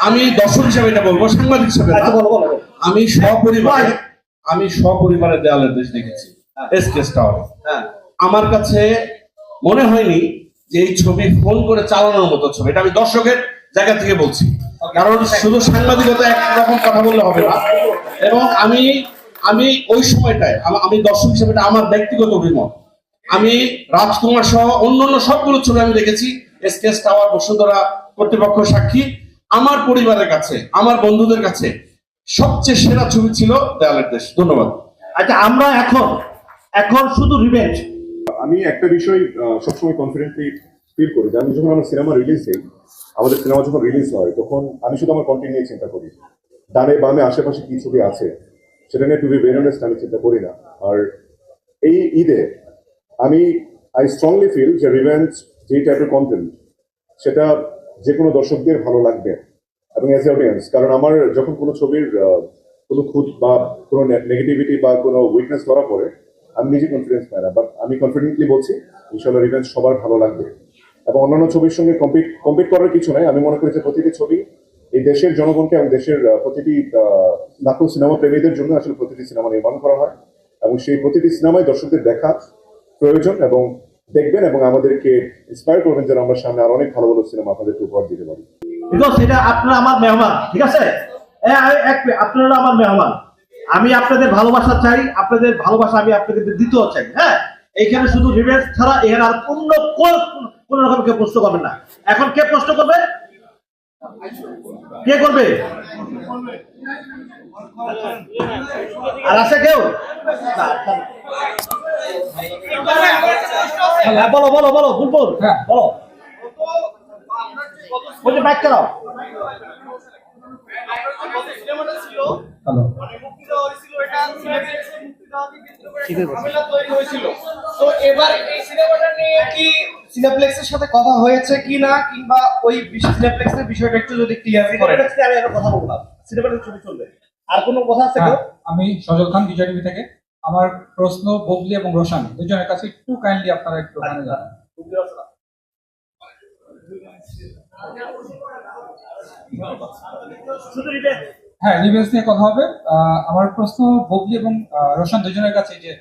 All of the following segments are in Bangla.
আমি দর্শক হিসাবে এটা বলবো, সাংবাদিক হিসাবে না। আমি সপরিবারে দেয়ালের দেশ দেখেছি এসকেএস টাওয়ারে। আমার কাছে মনে হয়নি যে এই ছবি ফোন করে চালানোর মতো ছবি। এটা আমি দর্শকের জায়গা থেকে বলছি, কারণ শুধু সাংবাদিকতা একরকম কথা বললে হবে না। এবং আমি ওই সময়টায় আমি দর্শক হিসেবে আমার ব্যক্তিগত অভিমত, আমি রাজকুমার সহ অন্যান্য সবগুলো ছবি আমি দেখেছি। এসকেএস টাওয়ার, বসুন্ধরা কর্তৃপক্ষ সাক্ষী, আমার পরিবারের কাছে, আমার বন্ধুদের কাছে সবচেয়ে সেরা ছবি ছিল দেয়ালের দেশ। ধন্যবাদ। আচ্ছা, আমরা এখন শুধু রিভেঞ্জ। আমি একটা বিষয় সবসময় কনফিডেন্টলি ফিল করি যে আমি যখন আমার সিনেমা রিলিজ দিই, আমাদের সিনেমা যখন রিলিজ হয়, তখন আমি শুধু আমার কন্টেন্ট নিয়ে চিন্তা করি। ডানে বামে আশেপাশে কি ছবি আছে সেটা নিয়ে টু বি ভেরি অনেস্ট আমি চিন্তা করি না। আর এই ঈদে আই স্ট্রংলি ফিল যে রিভেঞ্জ যেই টাইপের কন্টেন্ট, সেটা যে কোনো দর্শকদের ভালো লাগবে এবং অ্যাজ এ অডিয়েন্স। কারণ আমার যখন কোনো ছবির কোনো খুঁত বা কোনো নেগেটিভিটি বা কোনো উইকনেস ধরা পড়ে, আমি নিজে কনফিডেন্স পাই না। বাট আমি কনফিডেন্টলি বলছি ইনশাআল্লাহ রিভেঞ্জ সবার ভালো লাগবে। এবং অন্যান্য ছবির সঙ্গে কম্পিট করার কিছু নাই। আমি মনে করি যে প্রতিটি ছবি এই দেশের জনগণকে এবং দেশের প্রতিটি লাখো সিনেমা প্রেমীদের জন্য আসলে প্রতিটি সিনেমা নির্মাণ করা হয়, এবং সেই প্রতিটি সিনেমায় দর্শকদের দেখা প্রয়োজন এবং দেখবেন এবং আমাদেরকে ইন্সপায়ার করবেন যেন আমরা সামনে আরো অনেক ভালো ভালো সিনেমা আপনাদেরকে উপহার দিতে পারি। সেটা আপনারা আমার মেহমান, ঠিক আছে? আপনারা আমার মেহমান, আমি আপনাদের ভালোবাসা চাই, আপনাদের ভালোবাসা আমি আপনাদের দিতেও চাই। হ্যাঁ, এইখানে শুধু রিভেঞ্জ ছাড়া এখানে আর কোন রকম কেউ প্রশ্ন করবেন না। এখন কে প্রশ্ন করবে? কে করবে? আর আছে কেউ? বলো বলো বলো বুলবুল, বলো। বলতে বাইক চালাও। এবার এই সিনেমাটা নিয়ে কি সিনেপ্লেক্সের সাথে কথা হয়েছে কিনা, কিংবা ওই সিনেপ্লেক্সের বিষয়টা একটু যদি ক্লিয়ার করেন। আমি একটা কথা বললাম, সিনেমাটা ছবি চলবে। আর কোনো কথা আছে? আমি সজল খান, বিজয় টিভি থেকে। আমার প্রশ্ন ববলি এবং রোশন দুজনের কাছে একটু কাইন্ডলি আপনারা একটু ওখানে যাবেন। হ্যাঁ, রিভেঞ্জ নিয়ে কথা হবে। আমার প্রশ্ন ববলি এবং রোশন দুজনের কাছে যে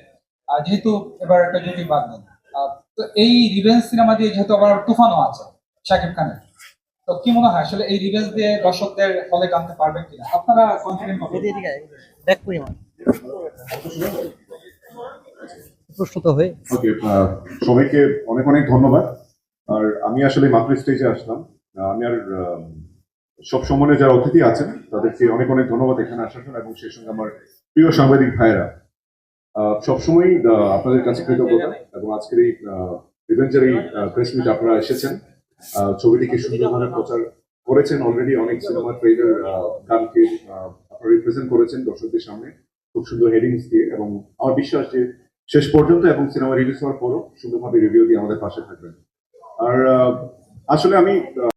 যেহেতু এবার একটা জুটি বাদ নেই, তো এই রিভেঞ্জ সিনেমা দিয়ে যেহেতু আবার তুফানও আছে শাকিব খানের, তো কি মনে হয় আসলে এই রিভেঞ্জ দিয়ে দর্শকদের হলে টানতে পারবেন কিনা? আপনারা কনফিডেন্ট হবে? ওকে, সবাইকে অনেক অনেক ধন্যবাদ। আর আমি আসলে মাত্র স্টেজে আসলাম। আমি আর সব সম্মানে যারা অতিথি আছেন তাদেরকে অনেক অনেক ধন্যবাদ এখানে আসার জন্য, এবং সেই সঙ্গে আমার প্রিয় সাংবাদিক ভাইয়েরা সবসময় আপনাদের কাছে কৃতজ্ঞতা। এবং আজকের এই রিভেঞ্জের এই প্রেস মিট আপনারা এসেছেন, ছবিটিকে সুন্দরভাবে প্রচার করেছেন। অলরেডি অনেক সিনেমা ট্রেলার গানকে আপনারা রিপ্রেজেন্ট করেছেন দর্শকদের সামনে খুব সুন্দর হেডিংস দিয়ে, এবং আমার বিশ্বাস যে শেষ পর্যন্ত এবং সিনেমা রিলিজ হওয়ার পরও সুন্দরভাবে রিভিউ দিয়ে আমাদের পাশে থাকবেন। আর আসলে আমি